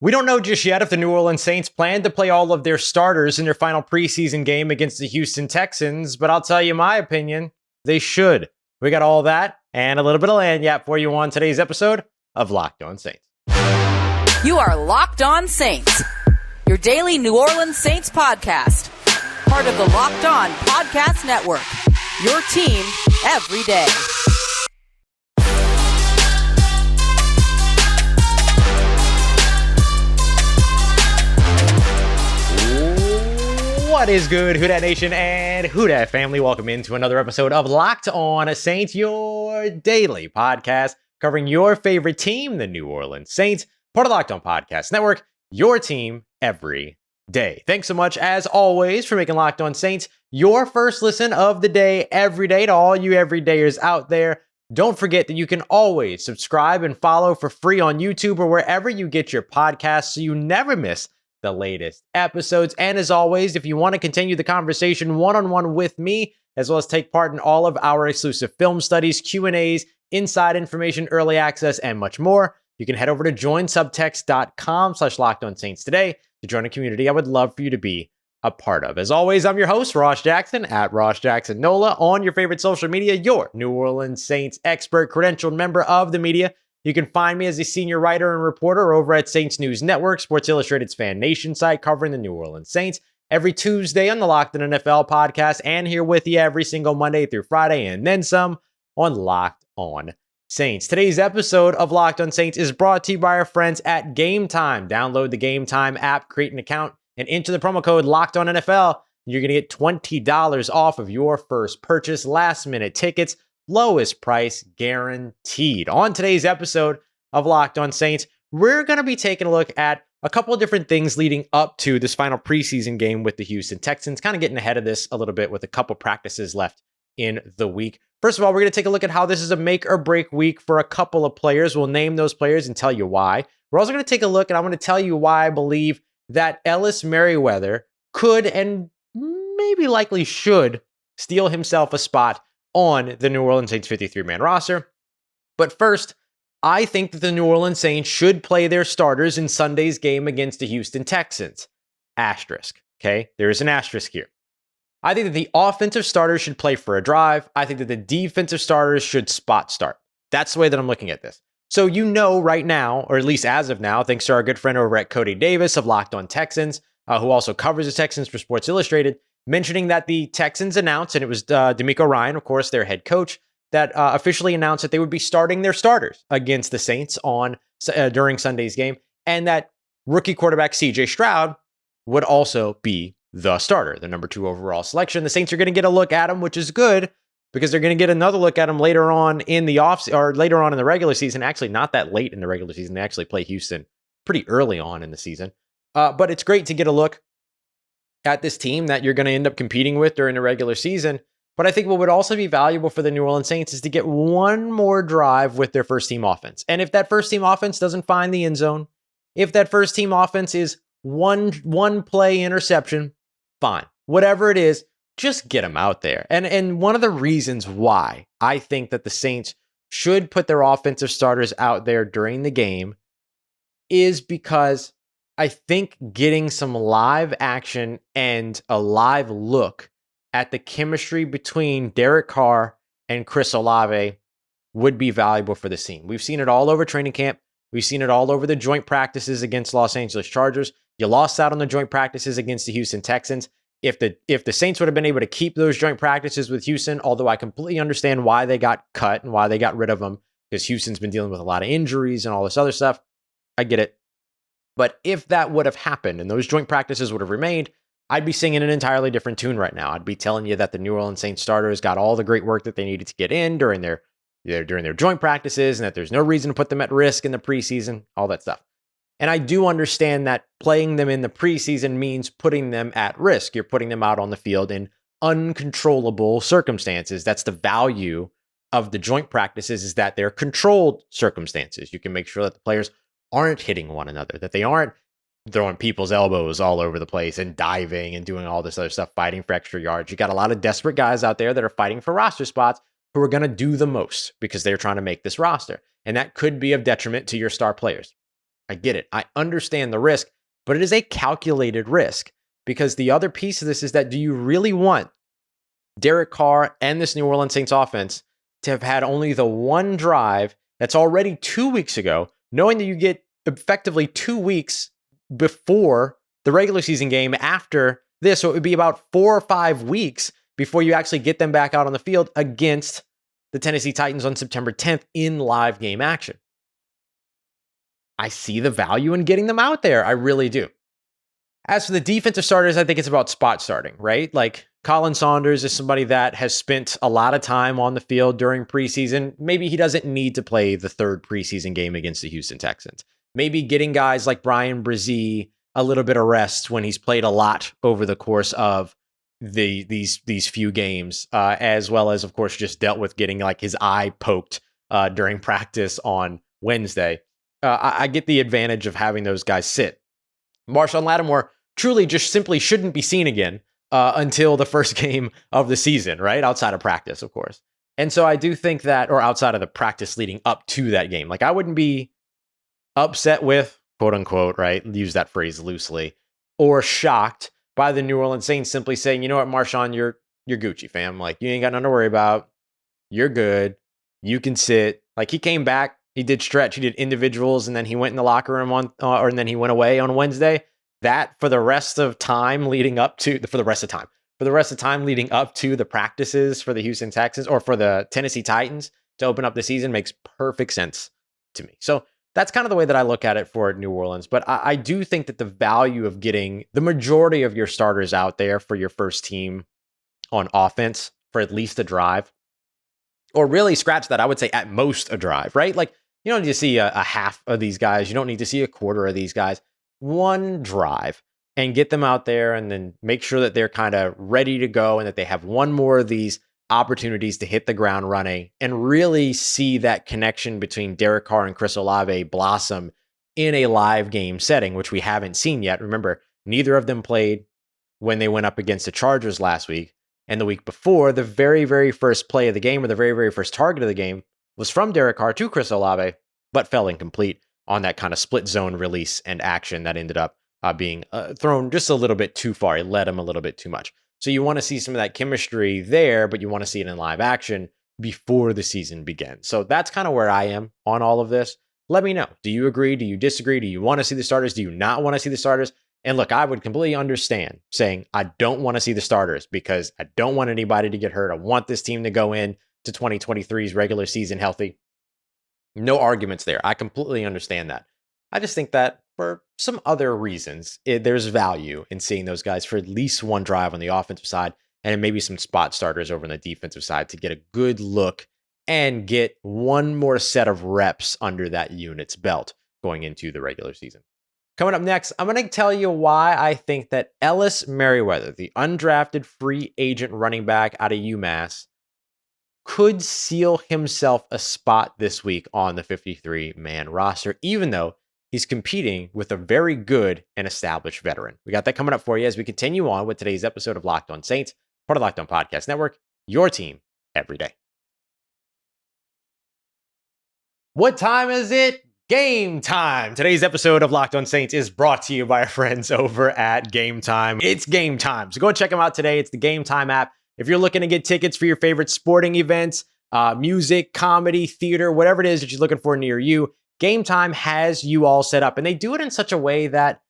We don't know just yet if the New Orleans Saints plan to play all of their starters in their final preseason game against the Houston Texans, but I'll tell you my opinion, they should. We got all that and a little bit of lagniappe for you on today's episode of Locked On Saints. You are Locked On Saints, your daily New Orleans Saints podcast, part of the Locked On Podcast Network, your team every day. What is good, Who Dat Nation and Who Dat family? Welcome into another episode of Locked On Saints, your daily podcast covering your favorite team, the New Orleans Saints, part of the Locked On Podcast Network, your team every day. Thanks so much, as always, for making Locked On Saints your first listen of the day every day. To all you everydayers out there, don't forget that you can always subscribe and follow for free on YouTube or wherever you get your podcasts so you never miss the latest episodes. And as always, if you want to continue the conversation one-on-one with me, as well as take part in all of our exclusive film studies, Q&As, inside information, early access, and much more, you can head over to joinsubtext.com/LockedOnSaints today to join a community I would love for you to be a part of. As always, I'm your host, Ross Jackson, at Ross Jackson Nola, on your favorite social media, your New Orleans Saints expert, credentialed member of the media. You can find me as a senior writer and reporter over at Saints News Network, Sports Illustrated's Fan Nation site, covering the New Orleans Saints every Tuesday on the Locked On NFL podcast, and here with you every single Monday through Friday, and then some on Locked On Saints. Today's episode of Locked On Saints is brought to you by our friends at Game Time. Download the Game Time app, create an account, and enter the promo code Locked On NFL. You're going to get $20 off of your first purchase, last-minute tickets, lowest price guaranteed. On today's episode of Locked On Saints, we're going to be taking a look at a couple of different things leading up to this final preseason game with the Houston Texans, kind of getting ahead of this a little bit with a couple practices left in the week. First of all, we're going to take a look at how this is a make or break week for a couple of players. We'll name those players and tell you why. We're also going to take a look, and I'm going to tell you why I believe that Ellis Merriweather could and maybe likely should steal himself a spot on the New Orleans Saints 53-man roster. But first, I think that the New Orleans Saints should play their starters in Sunday's game against the Houston Texans. Asterisk, okay? There is an asterisk here. I think that the offensive starters should play for a drive. I think that the defensive starters should spot start. That's the way that I'm looking at this. So you know right now, or at least as of now, thanks to our good friend over at Cody Davis of Locked On Texans, who also covers the Texans for Sports Illustrated, mentioning that the Texans announced, and it was DeMeco Ryan, of course, their head coach, that officially announced that they would be starting their starters against the Saints during Sunday's game, and that rookie quarterback C.J. Stroud would also be the starter, the number 2 overall selection. The Saints are going to get a look at him, which is good because they're going to get another look at him later on in the later on in the regular season. Actually, not that late in the regular season. They actually play Houston pretty early on in the season, but it's great to get a look at this team that you're going to end up competing with during the regular season. But I think what would also be valuable for the New Orleans Saints is to get one more drive with their first team offense. And if that first team offense doesn't find the end zone, if that first team offense is one play interception, fine. Whatever it is, just get them out there. And one of the reasons why I think that the Saints should put their offensive starters out there during the game is because I think getting some live action and a live look at the chemistry between Derek Carr and Chris Olave would be valuable for the team. We've seen it all over training camp. We've seen it all over the joint practices against Los Angeles Chargers. You lost out on the joint practices against the Houston Texans. If the Saints would have been able to keep those joint practices with Houston, although I completely understand why they got cut and why they got rid of them, because Houston's been dealing with a lot of injuries and all this other stuff. I get it. But if that would have happened and those joint practices would have remained, I'd be singing an entirely different tune right now. I'd be telling you that the New Orleans Saints starters got all the great work that they needed to get in during their joint practices, and that there's no reason to put them at risk in the preseason, all that stuff. And I do understand that playing them in the preseason means putting them at risk. You're putting them out on the field in uncontrollable circumstances. That's the value of the joint practices, is that they're controlled circumstances. You can make sure that the players aren't hitting one another, that they aren't throwing people's elbows all over the place and diving and doing all this other stuff, fighting for extra yards. You got a lot of desperate guys out there that are fighting for roster spots who are going to do the most because they're trying to make this roster. And that could be of detriment to your star players. I get it. I understand the risk, but it is a calculated risk, because the other piece of this is that, do you really want Derek Carr and this New Orleans Saints offense to have had only the one drive that's already 2 weeks ago, knowing that you get effectively 2 weeks before the regular season game after this? So it would be about 4 or 5 weeks before you actually get them back out on the field against the Tennessee Titans on September 10th in live game action. I see the value in getting them out there. I really do. As for the defensive starters, I think it's about spot starting, right? Like, Khalen Saunders is somebody that has spent a lot of time on the field during preseason. Maybe he doesn't need to play the third preseason game against the Houston Texans. Maybe getting guys like Bryan Bresee a little bit of rest when he's played a lot over the course of these few games, as well as, of course, just dealt with getting like his eye poked during practice on Wednesday. I get the advantage of having those guys sit. Marshon Lattimore truly just simply shouldn't be seen again until the first game of the season, right? Outside of practice, of course. And so I do think that, or outside of the practice leading up to that game, like, I wouldn't be upset with, quote unquote, right? Use that phrase loosely, or shocked by the New Orleans Saints simply saying, you know what, Marshon, you're Gucci, fam. Like, you ain't got nothing to worry about. You're good. You can sit. Like, he came back, he did stretch, he did individuals, and then he went in the locker room and then he went away on Wednesday. That for the rest of time leading up to the practices for the Houston Texans or for the Tennessee Titans to open up the season makes perfect sense to me. So that's kind of the way that I look at it for New Orleans. But I do think that the value of getting the majority of your starters out there for your first team on offense for at least a drive, or really scratch that, I would say at most a drive, right? Like, you don't need to see a half of these guys. You don't need to see a quarter of these guys. One drive, and get them out there, and then make sure that they're kind of ready to go and that they have one more of these opportunities to hit the ground running and really see that connection between Derek Carr and Chris Olave blossom in a live game setting, which we haven't seen yet. Remember, neither of them played when they went up against the Chargers last week. And the week before, the very, very first play of the game, or the very, very first target of the game, was from Derek Carr to Chris Olave, but fell incomplete on that kind of split zone release and action that ended up being thrown just a little bit too far. It led him a little bit too much. So you want to see some of that chemistry there, but you want to see it in live action before the season begins. So that's kind of where I am on all of this. Let me know. Do you agree? Do you disagree? Do you want to see the starters? Do you not want to see the starters? And look, I would completely understand saying I don't want to see the starters because I don't want anybody to get hurt. I want this team to go in to 2023's regular season healthy. No arguments there. I completely understand that. I just think that for some other reasons, there's value in seeing those guys for at least one drive on the offensive side, and maybe some spot starters over on the defensive side to get a good look and get one more set of reps under that unit's belt going into the regular season. Coming up next, I'm going to tell you why I think that Ellis Merriweather, the undrafted free agent running back out of UMass, could seal himself a spot this week on the 53-man roster, even though he's competing with a very good and established veteran. We got that coming up for you as we continue on with today's episode of Locked On Saints, part of Locked On Podcast Network, your team every day. What time is it? Game time. Today's episode of Locked On Saints is brought to you by our friends over at Game Time. It's game time. So go and check them out today. It's the Game Time app. If you're looking to get tickets for your favorite sporting events, music, comedy, theater, whatever it is that you're looking for near you, Game Time has you all set up. And they do it in such a way that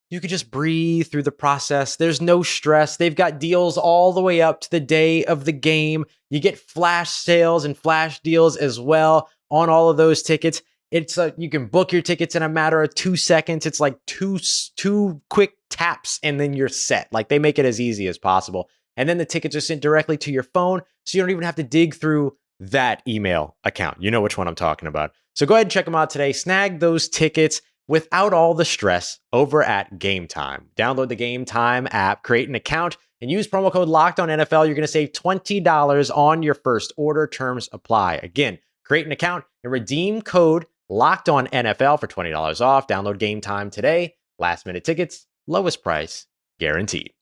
you can just breathe through the process. There's no stress. They've got deals all the way up to the day of the game. You get flash sales and flash deals as well on all of those tickets. It's you can book your tickets in a matter of 2 seconds. It's like two quick taps and then you're set. Like, they make it as easy as possible. And then the tickets are sent directly to your phone, so you don't even have to dig through that email account. You know which one I'm talking about. So go ahead and check them out today. Snag those tickets without all the stress over at Game Time. Download the Game Time app, create an account, and use promo code LOCKEDONNFL. You're going to save $20 on your first order. Terms apply. Again, create an account and redeem code LOCKEDONNFL for $20 off. Download Game Time today. Last minute tickets, lowest price guaranteed.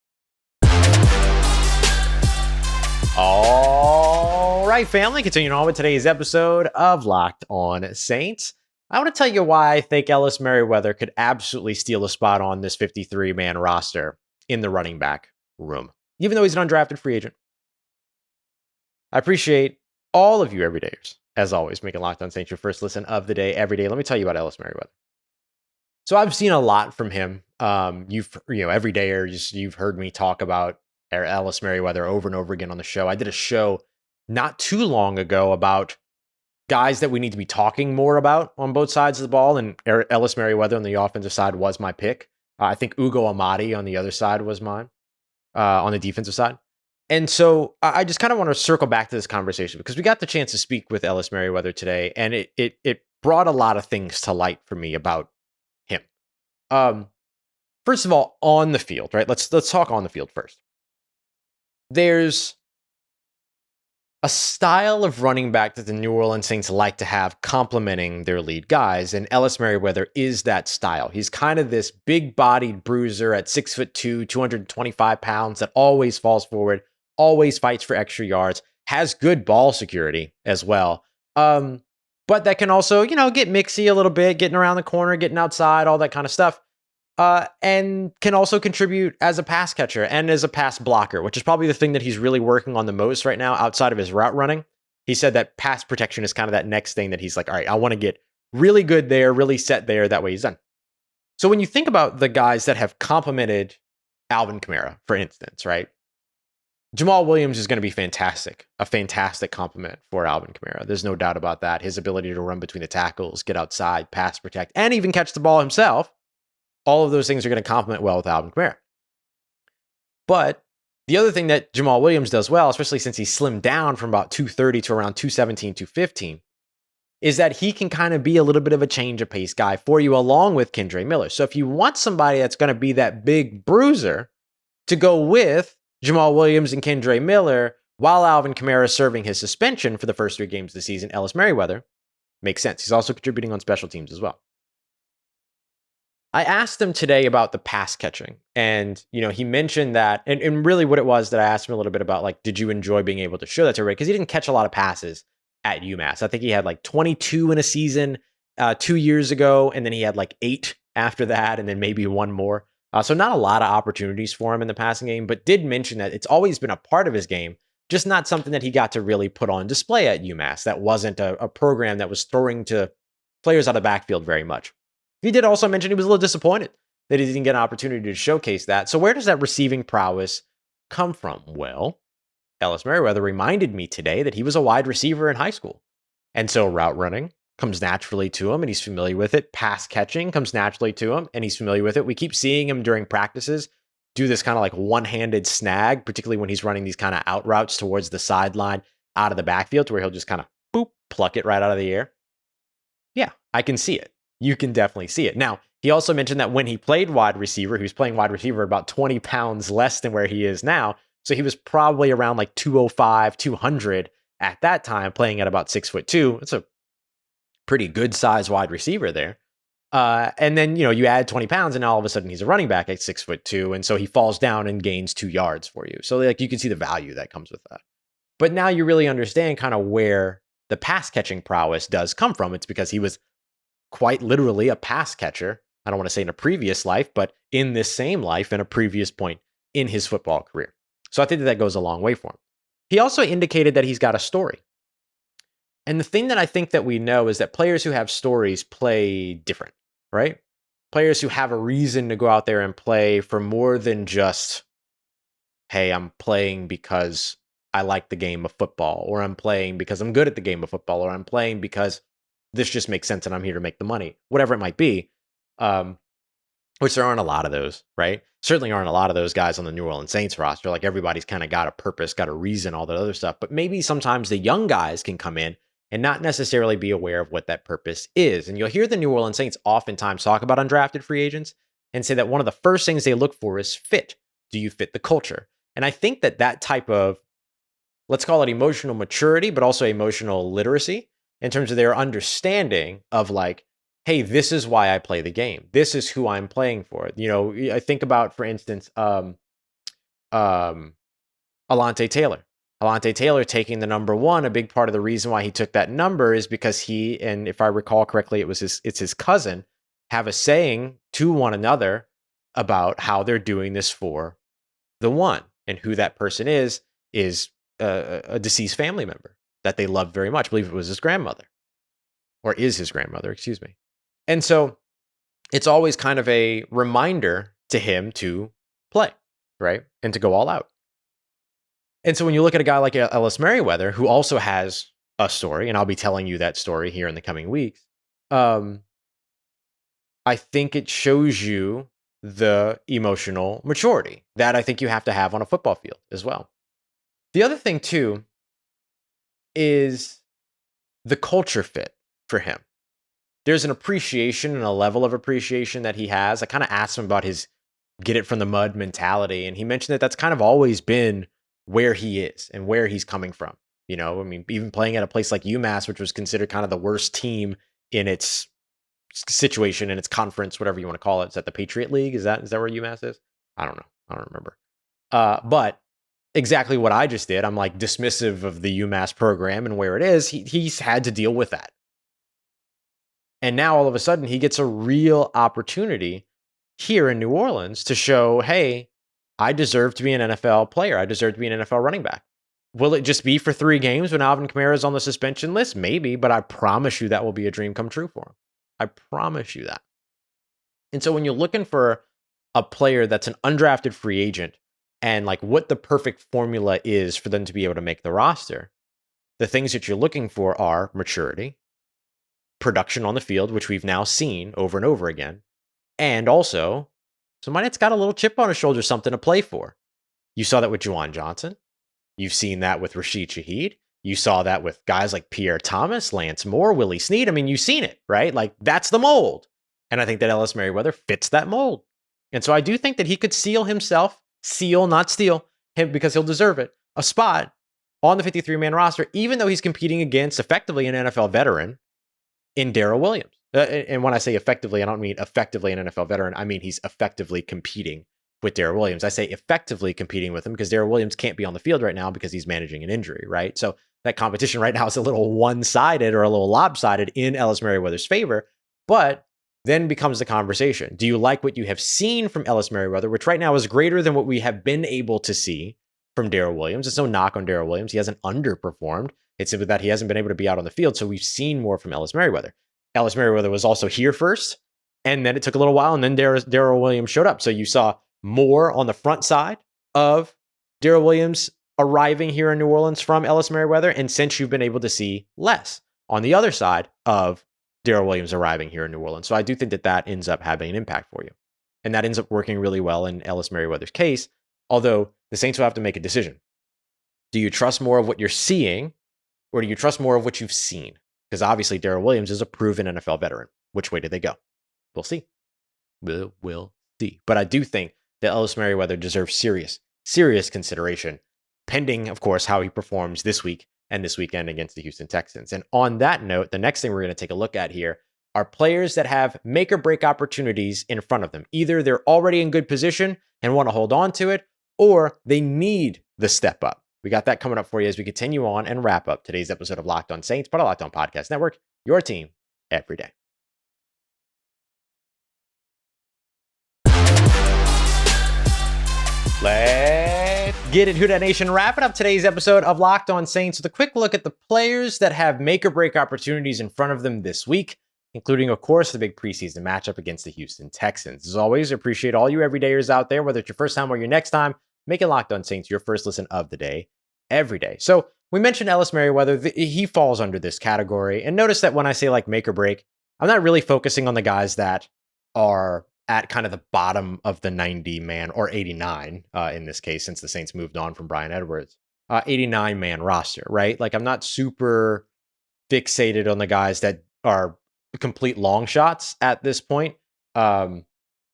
All right, family, continuing on with today's episode of Locked On Saints. I want to tell you why I think Ellis Merriweather could absolutely steal a spot on this 53-man roster in the running back room, even though he's an undrafted free agent. I appreciate all of you everydayers, as always, making Locked On Saints your first listen of the day every day. Let me tell you about Ellis Merriweather. So I've seen a lot from him. Everydayers, you've heard me talk about Ellis Merriweather over and over again on the show. I did a show not too long ago about guys that we need to be talking more about on both sides of the ball, and Ellis Merriweather on the offensive side was my pick. I think Ugo Amadi on the other side was mine, on the defensive side. And so I just kind of want to circle back to this conversation because we got the chance to speak with Ellis Merriweather today, and it brought a lot of things to light for me about him. First of all, on the field, right? Let's talk on the field first. There's a style of running back that the New Orleans Saints like to have complementing their lead guys, and Ellis Merriweather is that style. He's kind of this big-bodied bruiser at 6'2", 225 pounds that always falls forward, always fights for extra yards, has good ball security as well, but that can also, get mixy a little bit, getting around the corner, getting outside, all that kind of stuff. And can also contribute as a pass catcher and as a pass blocker, which is probably the thing that he's really working on the most right now outside of his route running. He said that pass protection is kind of that next thing that he's like, all right, I want to get really good there, really set there. That way he's done. So when you think about the guys that have complemented Alvin Kamara, for instance, right? Jamal Williams is going to be fantastic, a fantastic complement for Alvin Kamara. There's no doubt about that. His ability to run between the tackles, get outside, pass protect, and even catch the ball himself. All of those things are going to complement well with Alvin Kamara. But the other thing that Jamal Williams does well, especially since he slimmed down from about 230 to around 217, 215, is that he can kind of be a little bit of a change of pace guy for you along with Kendre Miller. So if you want somebody that's going to be that big bruiser to go with Jamal Williams and Kendre Miller while Alvin Kamara is serving his suspension for the first 3 games of the season, Ellis Merriweather makes sense. He's also contributing on special teams as well. I asked him today about the pass catching, and he mentioned that, and really what it was that I asked him a little bit about, like, did you enjoy being able to show that to everybody? Because he didn't catch a lot of passes at UMass. I think he had like 22 in a season 2 years ago, and then he had like 8 after that, and then maybe 1 more. So not a lot of opportunities for him in the passing game, but did mention that it's always been a part of his game, just not something that he got to really put on display at UMass. That wasn't a program that was throwing to players out of the backfield very much. He did also mention he was a little disappointed that he didn't get an opportunity to showcase that. So where does that receiving prowess come from? Well, Ellis Merriweather reminded me today that he was a wide receiver in high school. And so route running comes naturally to him and he's familiar with it. Pass catching comes naturally to him and he's familiar with it. We keep seeing him during practices do this kind of like one-handed snag, particularly when he's running these kind of out routes towards the sideline out of the backfield to where he'll just kind of pluck it right out of the air. Yeah, I can see it. You can definitely see it. Now, he also mentioned that when he played wide receiver, he was playing wide receiver about 20 pounds less than where he is now. So he was probably around like 205, 200 at that time, playing at about 6'2". It's a pretty good size wide receiver there. And then, you add 20 pounds and now all of a sudden he's a running back at 6'2". And so he falls down and gains 2 yards for you. So like you can see the value that comes with that. But now you really understand kind of where the pass catching prowess does come from. It's because he was quite literally a pass catcher. I don't want to say in a previous life, but in this same life in a previous point in his football career. So I think that goes a long way for him. He also indicated that he's got a story. And the thing that I think that we know is that players who have stories play different, right? Players who have a reason to go out there and play for more than just, hey, I'm playing because I like the game of football, or I'm playing because I'm good at the game of football, or I'm playing because this just makes sense and I'm here to make the money, whatever it might be, which there aren't a lot of those, right? Certainly aren't a lot of those guys on the New Orleans Saints roster. Like everybody's kind of got a purpose, got a reason, all that other stuff. But maybe sometimes the young guys can come in and not necessarily be aware of what that purpose is. And you'll hear the New Orleans Saints oftentimes talk about undrafted free agents and say that one of the first things they look for is fit. Do you fit the culture? And I think that type of, let's call it emotional maturity, but also emotional literacy, in terms of their understanding of like, hey, this is why I play the game. This is who I'm playing for. I think about, for instance, Alontae Taylor, Alontae Taylor taking the number 1, a big part of the reason why he took that number is because he, and if I recall correctly, it's his cousin, have a saying to one another about how they're doing this for the one, and who that person is a deceased family member that they loved very much. I believe it was his grandmother, or is his grandmother, excuse me. And so it's always kind of a reminder to him to play, right? And to go all out. And so when you look at a guy like Ellis Merriweather, who also has a story, and I'll be telling you that story here in the coming weeks, I think it shows you the emotional maturity that I think you have to have on a football field as well. The other thing, too, is the culture fit for him. There's an appreciation and a level of appreciation that he has. I kind of asked him about his get it from the mud mentality, and he mentioned that that's kind of always been where he is and where he's coming from. You know, I mean, even playing at a place like UMass, which was considered kind of the worst team in its situation, in its conference, whatever you want to call it. Is that the Patriot League? Is that where UMass is? I don't know. I don't remember. But exactly what I just did. I'm like dismissive of the UMass program and where it is. He's had to deal with that. And now all of a sudden he gets a real opportunity here in New Orleans to show, hey, I deserve to be an NFL player. I deserve to be an NFL running back. Will it just be for 3 games when Alvin Kamara is on the suspension list? Maybe, but I promise you that will be a dream come true for him. I promise you that. And so when you're looking for a player that's an undrafted free agent and like what the perfect formula is for them to be able to make the roster, the things that you're looking for are maturity, production on the field, which we've now seen over and over again, and also somebody that's got a little chip on his shoulder, something to play for. You saw that with Juwan Johnson. You've seen that with Rashid Shaheed. You saw that with guys like Pierre Thomas, Lance Moore, Willie Snead. I mean, you've seen it, right? Like, that's the mold. And I think that Ellis Merriweather fits that mold. And so I do think that he could not steal him, because he'll deserve it, a spot on the 53-man roster, even though he's competing against effectively an NFL veteran in Darrell Williams. And when I say effectively, I don't mean effectively an NFL veteran. I mean he's effectively competing with Darrell Williams. I say effectively competing with him because Darrell Williams can't be on the field right now because he's managing an injury, right? So that competition right now is a little one-sided or a little lopsided in Ellis Merriweather's favor, but then becomes the conversation. Do you like what you have seen from Ellis Merriweather, which right now is greater than what we have been able to see from Darrell Williams? It's no knock on Darrell Williams. He hasn't underperformed. It's simply that he hasn't been able to be out on the field, so we've seen more from Ellis Merriweather. Ellis Merriweather was also here first, and then it took a little while, and then Darrell Williams showed up. So you saw more on the front side of Darrell Williams arriving here in New Orleans from Ellis Merriweather, and since you've been able to see less on the other side of Darrell Williams arriving here in New Orleans. So I do think that that ends up having an impact for you. And that ends up working really well in Ellis Merriweather's case, although the Saints will have to make a decision. Do you trust more of what you're seeing, or do you trust more of what you've seen? Because obviously Darrell Williams is a proven NFL veteran. Which way did they go? We'll see. We'll see. But I do think that Ellis Merriweather deserves serious consideration, pending, of course, how he performs this week and this weekend against the Houston Texans. And on that note, the next thing we're going to take a look at here are players that have make or break opportunities in front of them. Either they're already in good position and want to hold on to it, or they need the step up. We got that coming up for you as we continue on and wrap up today's episode of Locked On Saints, part of Locked On Podcast Network, your team every day. Let's get it, Who Dat Nation. Wrapping up today's episode of Locked On Saints with a quick look at the players that have make or break opportunities in front of them this week, including, of course, the big preseason matchup against the Houston Texans. As always, appreciate all you everydayers out there, whether it's your first time or your next time, making Locked On Saints your first listen of the day, every day. So we mentioned Ellis Merriweather. He falls under this category. And notice that when I say like make or break, I'm not really focusing on the guys that are at kind of the bottom of the 90-man or 89 in this case, since the Saints moved on from Brian Edwards, 89-man roster, right? Like I'm not super fixated on the guys that are complete long shots at this point. And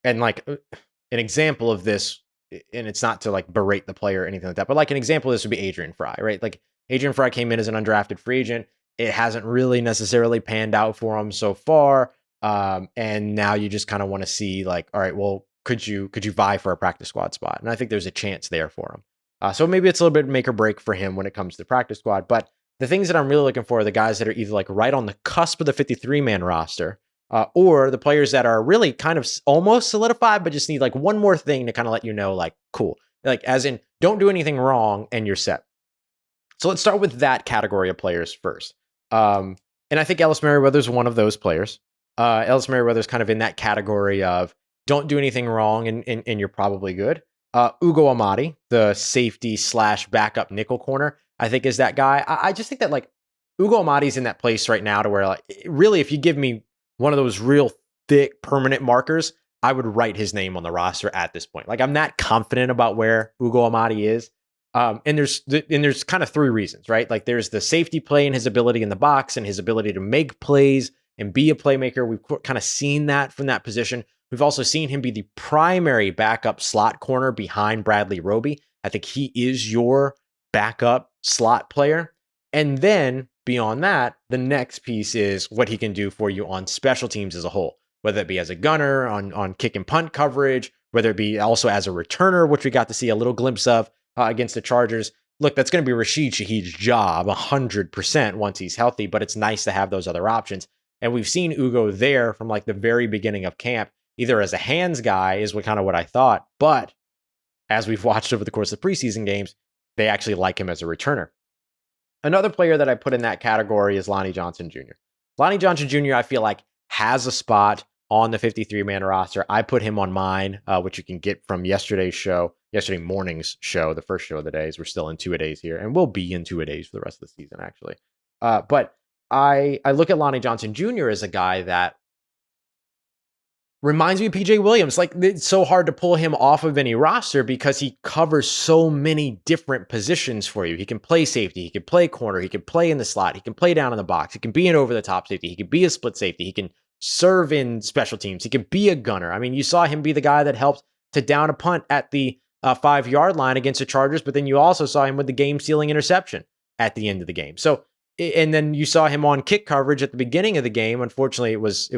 like an example of this, and it's not to like berate the player or anything like that, but like an example of this would be Adrian Fry, right? Like Adrian Fry came in as an undrafted free agent. It hasn't really necessarily panned out for him so far. And now you just kind of want to see like, all right, well, could you vie for a practice squad spot? And I think there's a chance there for him. So maybe it's a little bit make or break for him when it comes to the practice squad. But the things that I'm really looking for are the guys that are either like right on the cusp of the 53-man roster, or the players that are really kind of almost solidified, but just need like one more thing to kind of let you know, like, cool. Like, as in, don't do anything wrong and you're set. So let's start with that category of players first. And I think Ellis Merriweather is one of those players. Ellis Merriweather is kind of in that category of don't do anything wrong and you're probably good. Ugo Amadi, the safety / backup nickel corner, I think is that guy. I just think that like Ugo Amadi's in that place right now to where like really, if you give me one of those real thick permanent markers, I would write his name on the roster at this point. Like, I'm that confident about where Ugo Amadi is. And there's kind of three reasons, right? Like, there's the safety play and his ability in the box and his ability to make plays and be a playmaker. We've kind of seen that from that position. We've also seen him be the primary backup slot corner behind Bradley Roby. I think he is your backup slot player. And then beyond that, the next piece is what he can do for you on special teams as a whole, whether it be as a gunner on kick and punt coverage, whether it be also as a returner, which we got to see a little glimpse of against the Chargers. Look, that's going to be Rashid Shaheed's job 100% once he's healthy, but it's nice to have those other options. And we've seen Ugo there from like the very beginning of camp, either as a hands guy is what I thought, but as we've watched over the course of preseason games, they actually like him as a returner. Another player that I put in that category is Lonnie Johnson Jr. Lonnie Johnson Jr., I feel like, has a spot on the 53-man roster. I put him on mine, which you can get from yesterday morning's show, the first show of the days. We're still in two-a-days here, and we'll be in two-a-days for the rest of the season, actually. But I look at Lonnie Johnson Jr. as a guy that reminds me of PJ Williams. Like, it's so hard to pull him off of any roster because he covers so many different positions for you. He can play safety, he can play corner, he can play in the slot, he can play down in the box, he can be an over-the-top safety, he can be a split safety, he can serve in special teams, he can be a gunner. I mean, you saw him be the guy that helped to down a punt at the 5-yard line against the Chargers, but then you also saw him with the game-sealing interception at the end of the game. So, and then you saw him on kick coverage at the beginning of the game. Unfortunately, it was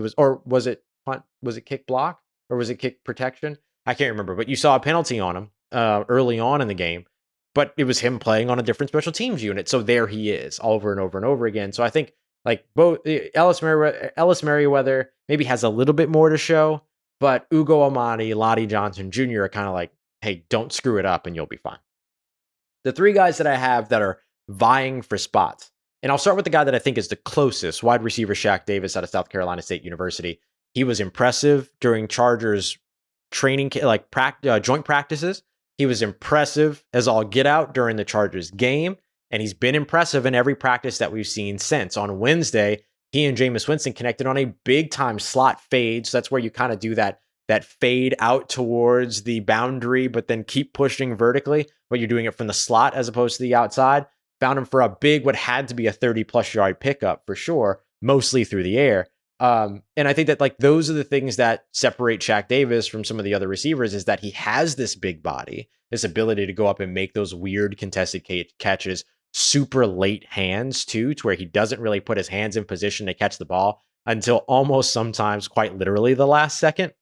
punt? Was it kick block or was it kick protection? I can't remember, but you saw a penalty on him early on in the game, but it was him playing on a different special teams unit. So there he is over and over and over again. So I think like both Ellis Merriweather maybe has a little bit more to show, but Ugo Amadi, Lonnie Johnson Jr. are kind of like, hey, don't screw it up and you'll be fine. The three guys that I have that are vying for spots, and I'll start with the guy that I think is the closest, wide receiver Shaq Davis out of South Carolina State University. He was impressive during Chargers training, like joint practices. He was impressive as all get out during the Chargers game. And he's been impressive in every practice that we've seen since. On Wednesday, he and Jameis Winston connected on a big time slot fade. So that's where you kind of do that fade out towards the boundary, but then keep pushing vertically, but you're doing it from the slot as opposed to the outside. Found him for a big, what had to be a 30+ yard pickup for sure, mostly through the air. And I think that like those are the things that separate Shaq Davis from some of the other receivers, is that he has this big body, this ability to go up and make those weird contested catches, super late hands too, to where he doesn't really put his hands in position to catch the ball until almost sometimes quite literally the last second.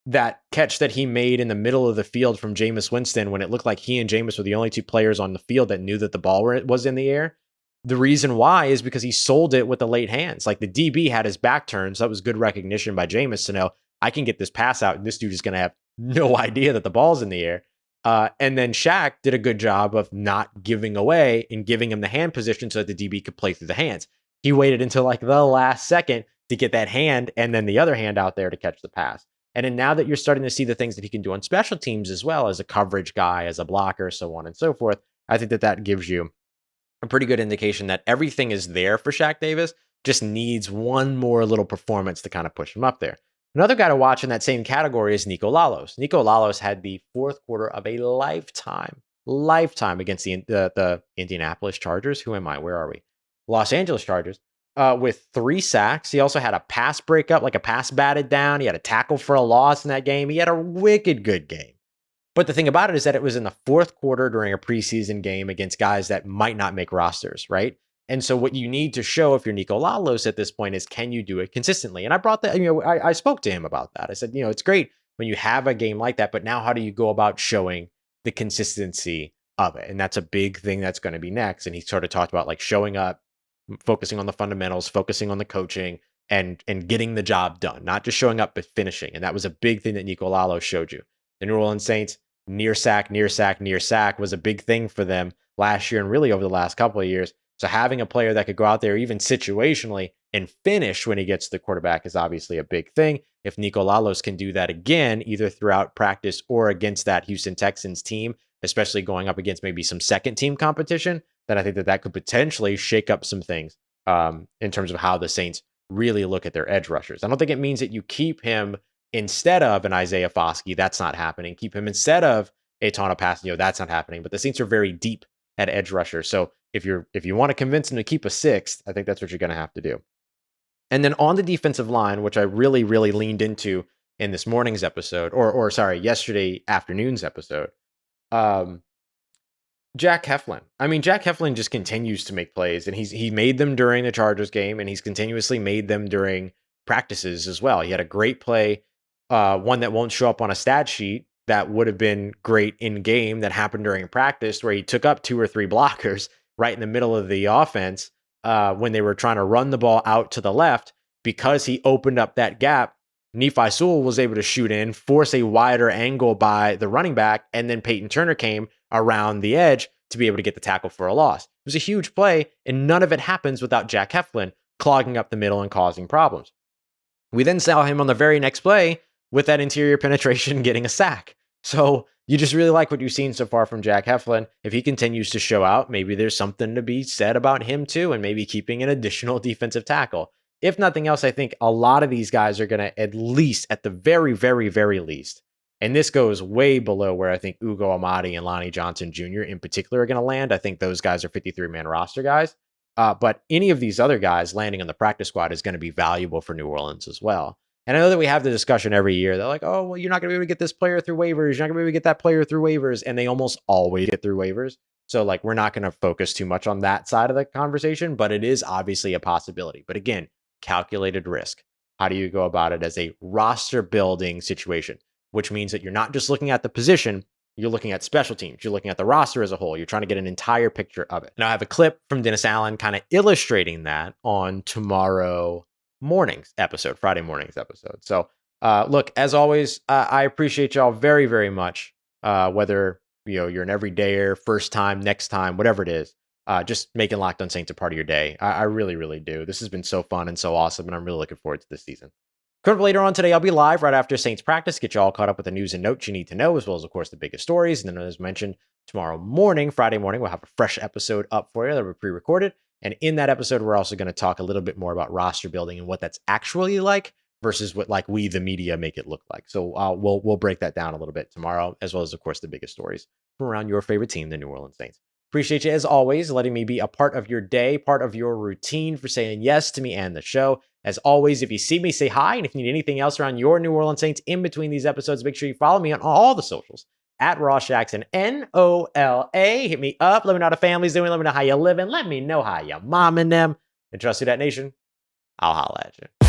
That catch that he made in the middle of the field from Jameis Winston, when it looked like he and Jameis were the only two players on the field that knew that the ball was in the air. The reason why is because he sold it with the late hands. Like, the DB had his back turned, so that was good recognition by Jameis to know, I can get this pass out and this dude is going to have no idea that the ball's in the air. And then Shaq did a good job of not giving away and giving him the hand position so that the DB could play through the hands. He waited until like the last second to get that hand and then the other hand out there to catch the pass. And then now that you're starting to see the things that he can do on special teams as well, as a coverage guy, as a blocker, so on and so forth, I think that gives you a pretty good indication that everything is there for Shaq Davis, just needs one more little performance to kind of push him up there. Another guy to watch in that same category is Niko Lalos. Niko Lalos had the fourth quarter of a lifetime against the Indianapolis Chargers. Who am I? Where are we? Los Angeles Chargers, with 3 sacks. He also had a pass breakup, like a pass batted down. He had a tackle for a loss in that game. He had a wicked good game. But the thing about it is that it was in the fourth quarter during a preseason game against guys that might not make rosters, right? And so what you need to show if you're Niko Lalos at this point is, can you do it consistently? And I brought that, I spoke to him about that. I said, it's great when you have a game like that, but now how do you go about showing the consistency of it. And that's a big thing that's going to be next. And he sort of talked about like showing up, focusing on the fundamentals, focusing on the coaching, and getting the job done, not just showing up, but finishing. And that was a big thing that Niko Lalos showed you. The New Orleans Saints, near sack was a big thing for them last year and really over the last couple of years. So having a player that could go out there even situationally and finish when he gets to the quarterback is obviously a big thing. If Niko Lalos can do that again, either throughout practice or against that Houston Texans team, especially going up against maybe some second team competition, then I think that could potentially shake up some things in terms of how the Saints really look at their edge rushers. I don't think it means that you keep him instead of an Isaiah Foskey. That's not happening. Keep him instead of a Tana Passanio. That's not happening. But the Saints are very deep at edge rusher. So if you want to convince him to keep a sixth, I think that's what you're going to have to do. And then on the defensive line, which I really, really leaned into in this morning's episode, or yesterday afternoon's episode, Jack Heflin. I mean, Jack Heflin just continues to make plays, and he made them during the Chargers game, and he's continuously made them during practices as well. He had a great play, one that won't show up on a stat sheet that would have been great in game that happened during practice, where he took up 2 or 3 blockers right in the middle of the offense when they were trying to run the ball out to the left. Because he opened up that gap, Nephi Sewell was able to shoot in, force a wider angle by the running back, and then Peyton Turner came around the edge to be able to get the tackle for a loss. It was a huge play, and none of it happens without Jack Heflin clogging up the middle and causing problems. We then saw him on the very next play with that interior penetration getting a sack. So you just really like what you've seen so far from Jack Heflin. If he continues to show out, maybe there's something to be said about him too, and maybe keeping an additional defensive tackle. If nothing else, I think a lot of these guys are going to at least, at the very, very, very least, and this goes way below where I think Ugo Amadi and Lonnie Johnson Jr. in particular are going to land. I think those guys are 53-man roster guys. But any of these other guys landing on the practice squad is going to be valuable for New Orleans as well. And I know that we have the discussion every year. They're like, oh, well, you're not going to be able to get this player through waivers. You're not going to be able to get that player through waivers. And they almost always get through waivers. So like, we're not going to focus too much on that side of the conversation, but it is obviously a possibility. But again, calculated risk. How do you go about it as a roster building situation? Which means that you're not just looking at the position, you're looking at special teams. You're looking at the roster as a whole. You're trying to get an entire picture of it. Now, I have a clip from Dennis Allen kind of illustrating that on tomorrow morning's episode, Friday morning's episode. So, look, as always, I appreciate y'all very, very much. Whether you're an everydayer, first time, next time, whatever it is. Just making Locked On Saints a part of your day. I really, really do. This has been so fun and so awesome, and I'm really looking forward to this season. Coming up later on today, I'll be live right after Saints practice, get you all caught up with the news and notes you need to know, as well as, of course, the biggest stories. And then, as mentioned, tomorrow morning, Friday morning, we'll have a fresh episode up for you that we're pre-recorded. And in that episode, we're also going to talk a little bit more about roster building and what that's actually like versus what like we, the media, make it look like. So we'll break that down a little bit tomorrow, as well as, of course, the biggest stories from around your favorite team, the New Orleans Saints. Appreciate you, as always, letting me be a part of your day, part of your routine, for saying yes to me and the show. As always, if you see me, say hi. And if you need anything else around your New Orleans Saints in between these episodes, make sure you follow me on all the socials at Ross Jackson, NOLA. Hit me up. Let me know how the family's doing. Let me know how you living. Let me know how your mom and them. And trust Who Dat Nation, I'll holla at you.